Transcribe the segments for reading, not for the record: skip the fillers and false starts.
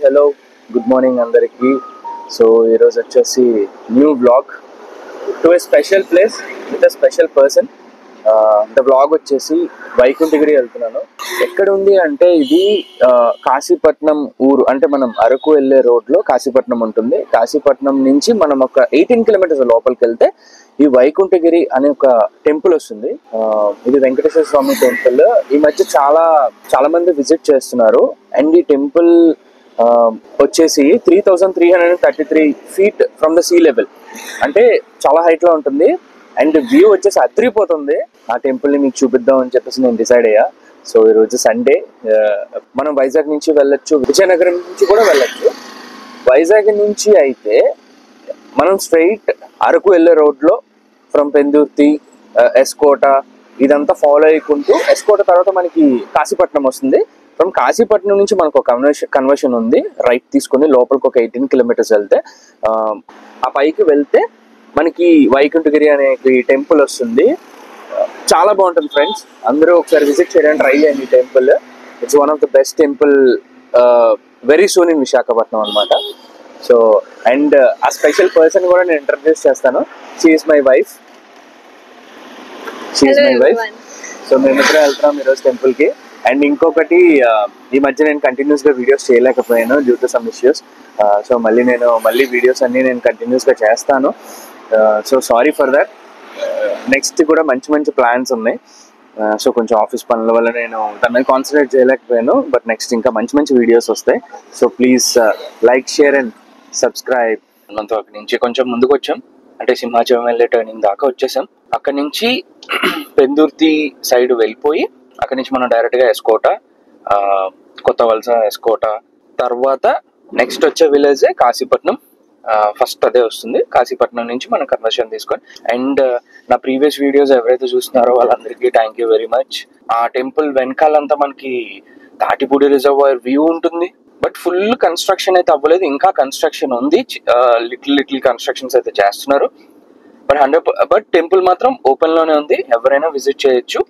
Hello good morning అందరికీ. So ఈరోజు వచ్చేసి new vlog to A special place with a special person. The vlog వచ్చేసి వైకుంఠగిరి వెళ్తున్నాను. ఎక్కడ ఉంది అంటే ఇది కాశీపట్నం ఊరు, అంటే మనం అరకు వెళ్ళే రోడ్లో కాశీపట్నం ఉంటుంది. కాశీపట్నం నుంచి మనం ఒక 18 కిలోమీటర్స్ లోపలికి వెళ్తే ఈ వైకుంఠగిరి అనే ఒక టెంపుల్ వస్తుంది. ఇది వెంకటేశ్వర స్వామి టెంపుల్. ఈ మధ్య చాలా మంది విజిట్ చేస్తున్నారు. అండ్ ఈ టెంపుల్ వచ్చేసి 3333 feet from the sea level, అంటే చాలా హైట్ లో ఉంటుంది. అండ్ వ్యూ వచ్చేసి అదిరిపోతుంది. ఆ టెంపుల్ ని మీకు చూపిద్దాం అని చెప్పేసి నేను డిసైడ్ అయ్యా. సో ఈరోజు సండే, మనం వైజాగ్ నుంచి వెళ్ళొచ్చు, విజయనగరం నుంచి కూడా వెళ్ళొచ్చు. వైజాగ్ నుంచి అయితే మనం స్ట్రైట్ అరకు వెళ్ళే రోడ్లో ఫ్రమ్ పెందుర్తి, ఎస్కోట ఇదంతా ఫాలో అయ్యుకుంటూ ఎస్కోట తర్వాత మనకి కాశీపట్నం వస్తుంది. ఫ్రమ్ కాశీపట్నం నుంచి మనకు ఒక కన్వర్షన్ ఉంది. రైట్ తీసుకొని లోపలికి ఒక 18 కిలోమీటర్స్ వెళ్తే ఆ పైకి వెళ్తే మనకి వైకుంఠగిరి అనే టెంపుల్ వస్తుంది. చాలా బాగుంటుంది ఫ్రెండ్స్, అందరూ ఒకసారి విజిట్ చేయడానికి ట్రై చేయండి. ఈ temple it's one of the best temple very soon in Visakhapatnam అనమాట. సో అండ్ ఆ స్పెషల్ పర్సన్ కూడా నేను ఇంట్రడ్యూస్ చేస్తాను. She is my wife. So మేమిద్దరం వెళ్తున్నాం ఈరోజు టెంపుల్ కి. అండ్ ఇంకొకటి, ఈ మధ్య నేను కంటిన్యూస్ గా వీడియోస్ చేయలేకపోయాను due to some issues. So మళ్ళీ వీడియోస్ అన్ని నేను కంటిన్యూస్ గా చేస్తాను. So sorry for that. Next కూడా మంచి ప్లాన్స్ ఉన్నాయి. సో కొంచెం ఆఫీస్ పనుల వల్ల నేను దాని మీద కాన్సన్ట్రేట్ చేయలేకపోయాను. బట్ నెక్స్ట్ ఇంకా మంచి వీడియోస్ వస్తాయి. So please like, share and subscribe. మనతో అక్కడి నుంచి కొంచెం ముందుకు వచ్చాం, అంటే సింహాచలం వెళ్ళే టర్నింగ్ దాకా వచ్చేసాం. అక్కడి నుంచి పెందుర్తి సైడ్ వెళ్ళిపోయి అక్కడి నుంచి మనం డైరెక్ట్ గా ఎస్కోట, కొత్త వలస, ఎస్కోట తర్వాత నెక్స్ట్ వచ్చే విలేజే కాశీపట్నం. ఫస్ట్ అదే వస్తుంది. కాశీపట్నం నుంచి మనం కన్వర్షన్ తీసుకొని. అండ్ నా ప్రీవియస్ వీడియోస్ ఎవరైతే చూస్తున్నారో వాళ్ళందరికీ థ్యాంక్ యూ వెరీ మచ్. ఆ టెంపుల్ వెనకాలంతా మనకి తాటిపూడి రిజర్వాయర్ వ్యూ ఉంటుంది. బట్ ఫుల్ కన్స్ట్రక్షన్ అయితే అవ్వలేదు, ఇంకా కన్స్ట్రక్షన్ ఉంది. లిటిల్ కన్స్ట్రక్షన్స్ అయితే చేస్తున్నారు. బట్ టెంపుల్ మాత్రం ఓపెన్ లోనే ఉంది, ఎవరైనా విజిట్ చేయొచ్చు.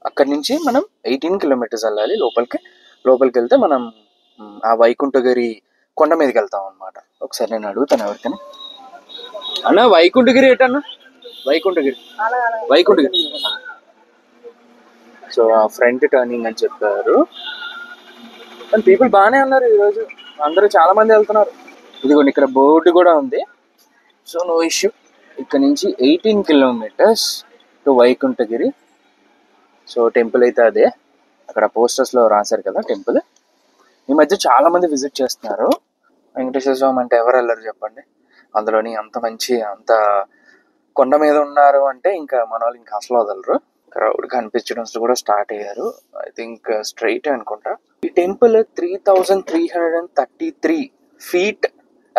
అక్కడి నుంచి మనం 18 కిలోమీటర్స్ వెళ్ళాలి లోపలికి వెళ్తే మనం ఆ వైకుంఠగిరి కొండ మీదకి వెళ్తాం అనమాట. ఒకసారి నేను అడుగుతాను ఎవరికైనా, అన్న వైకుంఠగిరి ఏంటన్నా? వైకుంఠగిరి. సో ఆ ఫ్రంట్ టర్నింగ్ అని చెప్పారు. కానీ పీపుల్ బాగానే ఉన్నారు ఈరోజు, అందరూ చాలా మంది వెళ్తున్నారు. ఇదిగోండి ఇక్కడ బోర్డు కూడా ఉంది. So no issue. ఇక్కడ నుంచి 18 kilometres to Vaikuntagiri. So temple అయితే అదే, అక్కడ పోస్టర్స్ లో రాశారు కదా టెంపుల్. ఈ మధ్య చాలా మంది విజిట్ చేస్తున్నారు. వెంకటేశ్వర స్వామి అంటే ఎవరు వెళ్ళరు చెప్పండి, అందులోని అంత కొండ మీద ఉన్నారు అంటే ఇంకా మన వాళ్ళు ఇంకా అసలు వదలరు. క్రౌడ్ కనిపించడం కూడా స్టార్ట్ అయ్యారు. ఐ థింక్ స్ట్రైట్ అనుకుంటా. ఈ temple 3333 feet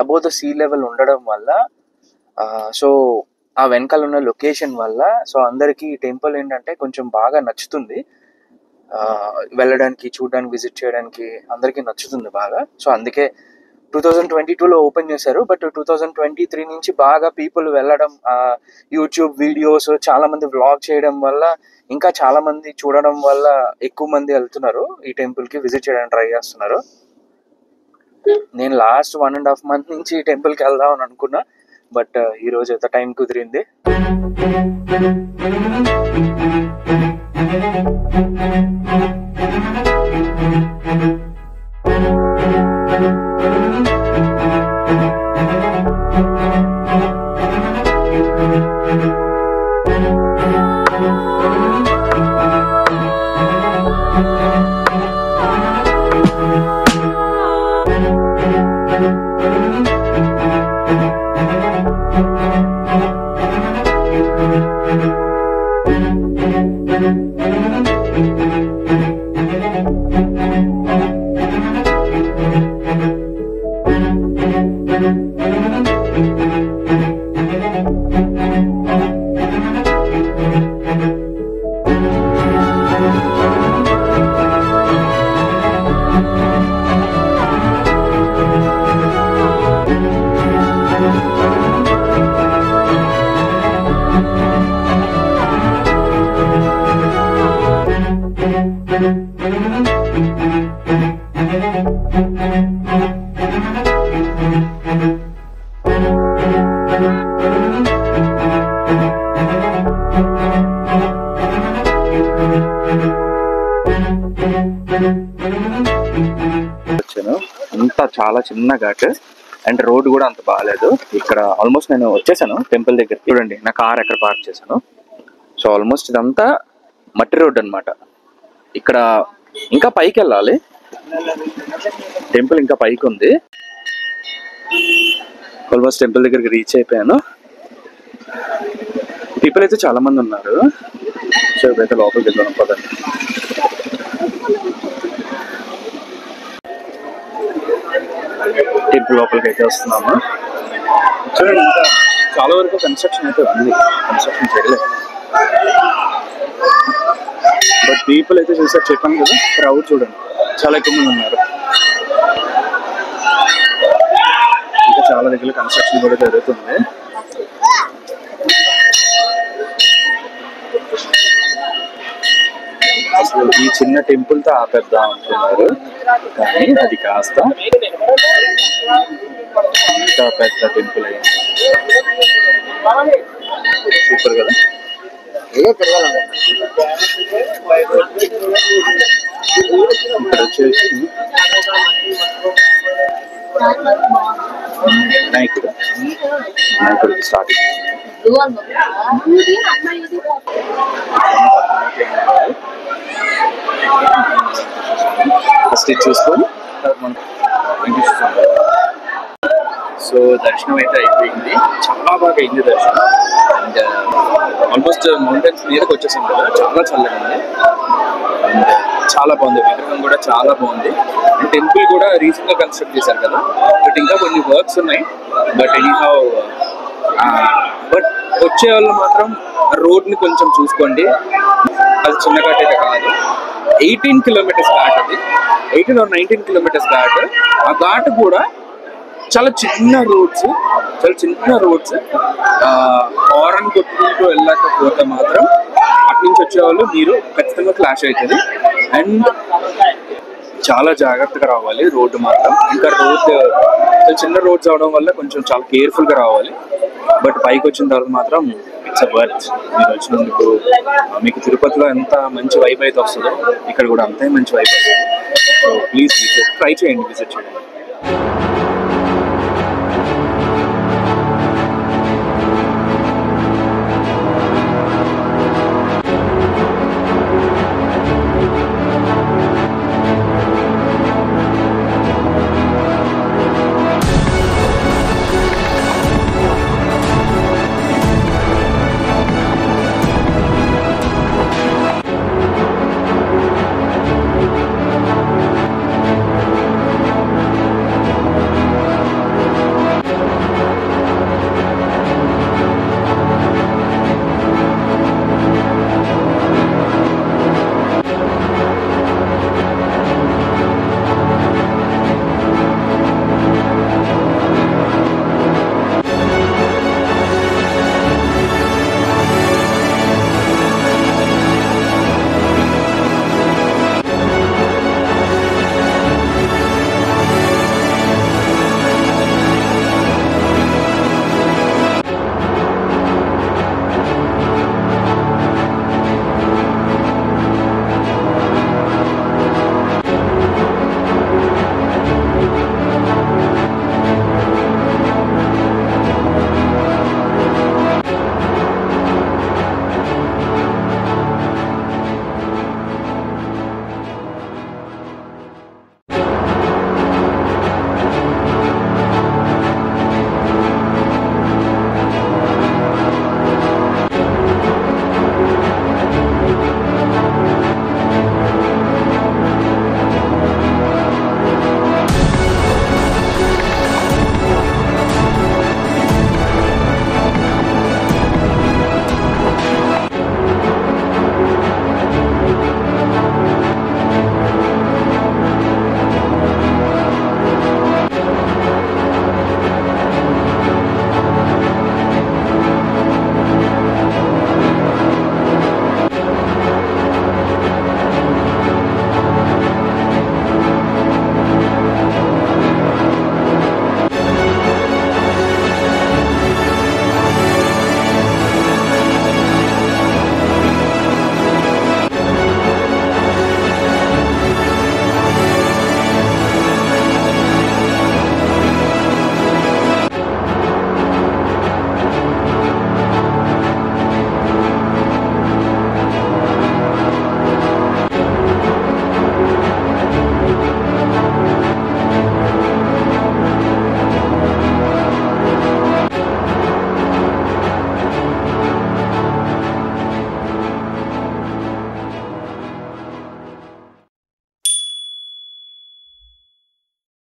above the sea level ఉండడం వల్ల సో ఆ వెనకాల ఉన్న లొకేషన్ వల్ల సో అందరికీ ఈ టెంపుల్ ఏంటంటే కొంచెం బాగా నచ్చుతుంది. వెళ్ళడానికి, చూడడానికి, విజిట్ చేయడానికి అందరికీ నచ్చుతుంది బాగా. సో అందుకే 2022లో ఓపెన్ చేశారు. బట్ 2023 నుంచి బాగా పీపుల్ వెళ్ళడం, యూట్యూబ్ వీడియోస్ చాలా మంది వ్లాగ్ చేయడం వల్ల, ఇంకా చాలా మంది చూడడం వల్ల ఎక్కువ మంది వెళ్తున్నారు ఈ టెంపుల్కి, విజిట్ చేయడానికి ట్రై చేస్తున్నారు. నేను లాస్ట్ 1.5 month నుంచి ఈ టెంపుల్కి వెళ్దాం అని అనుకున్నా. బట్ ఈ రోజు అయితే టైం కుదిరింది. వచ్చాను. అంతా చాలా చిన్న ఘాట్ అండ్ రోడ్ కూడా అంత బాగాలేదు. ఇక్కడ ఆల్మోస్ట్ నేను వచ్చేసాను టెంపుల్ దగ్గర. చూడండి నా కార్ ఎక్కడ పార్క్ చేశాను. సో ఆల్మోస్ట్ ఇదంతా మట్టి రోడ్ అనమాట. ఇక్కడ ఇంకా పైకి వెళ్ళాలి, టెంపుల్ ఇంకా పైకి ఉంది. ఆల్మోస్ట్ టెంపుల్ దగ్గరికి రీచ్ అయిపోయాను. పీపుల్ అయితే చాలా మంది ఉన్నారు. సో ఇప్పుడైతే లోపలికి వెళ్తాను పదండి. టెంపుల్ లోపలికి అయితే వస్తున్నాము. చూడండి ఇంకా చాలా వరకు కన్స్ట్రక్షన్ అయితే ఉంది, కన్స్ట్రక్షన్ చేయలేదు. బట్ పీపుల్ అయితే చూసారు, చెప్పాను కదా, క్రౌడ్ చూడండి చాలా ఎక్కువ మంది ఉన్నారు. ఇంకా చాలా దగ్గర కన్స్ట్రక్షన్ కూడా జరుగుతుంది. ఈ చిన్న టెంపుల్ తో ఆపేద్దాం అనుకున్నారు, కానీ అది కాస్త ఇంకా పెద్ద టెంపుల్ అయింది. సూపర్ కదా. ఇక్కడ వచ్చేసి వినాయకుడు స్టార్టింగ్ ఫస్ట్ చూసుకొని సో దర్శనం అయితే అయిపోయింది. చాలా బాగా అయింది దర్శనం. అండ్ ఆల్మోస్ట్ మౌంటైన్స్ మీదకి వచ్చేసాం కదా, చాలా చల్లగా ఉంది అండ్ చాలా బాగుంది. విగ్రహం కూడా చాలా బాగుంది. అండ్ టెంపుల్ కూడా రీసెంట్ గా కన్స్ట్రక్ట్ చేశారు కదా, బట్ ఇంకా కొన్ని వర్క్స్ ఉన్నాయి. బట్ ఎనీహౌ బట్ వచ్చే వాళ్ళు మాత్రం రోడ్ ని కొంచెం చూసుకోండి. అది చిన్న ఘాట్ అయితే కాదు, 18 kilometers ఘాట్. అది 18 or 19 kilometers ఘాట్. ఆ ఘాట్ కూడా చాలా చిన్న రోడ్స్, హారన్ కొట్టుకుంటూ వెళ్ళకపోతే మాత్రం అటు నుంచి వచ్చేవాళ్ళు మీరు ఖచ్చితంగా క్లాష్ అవుతుంది. అండ్ చాలా జాగ్రత్తగా రావాలి రోడ్డు మాత్రం. ఇంకా రోడ్ చిన్న రోడ్స్ అవడం వల్ల కొంచెం చాలా కేర్ఫుల్ గా రావాలి. బట్ పైకి వచ్చిన తర్వాత మాత్రం ఇట్స్ అ వర్త్. మీరు వచ్చినందుకు మీకు తిరుపతిలో ఎంత మంచి వైబ్ అయితే వస్తుందో ఇక్కడ కూడా అంతే మంచి వైబ్ వస్తుంది. సో ప్లీజ్ ట్రై చేయండి, విజిట్ చేయండి.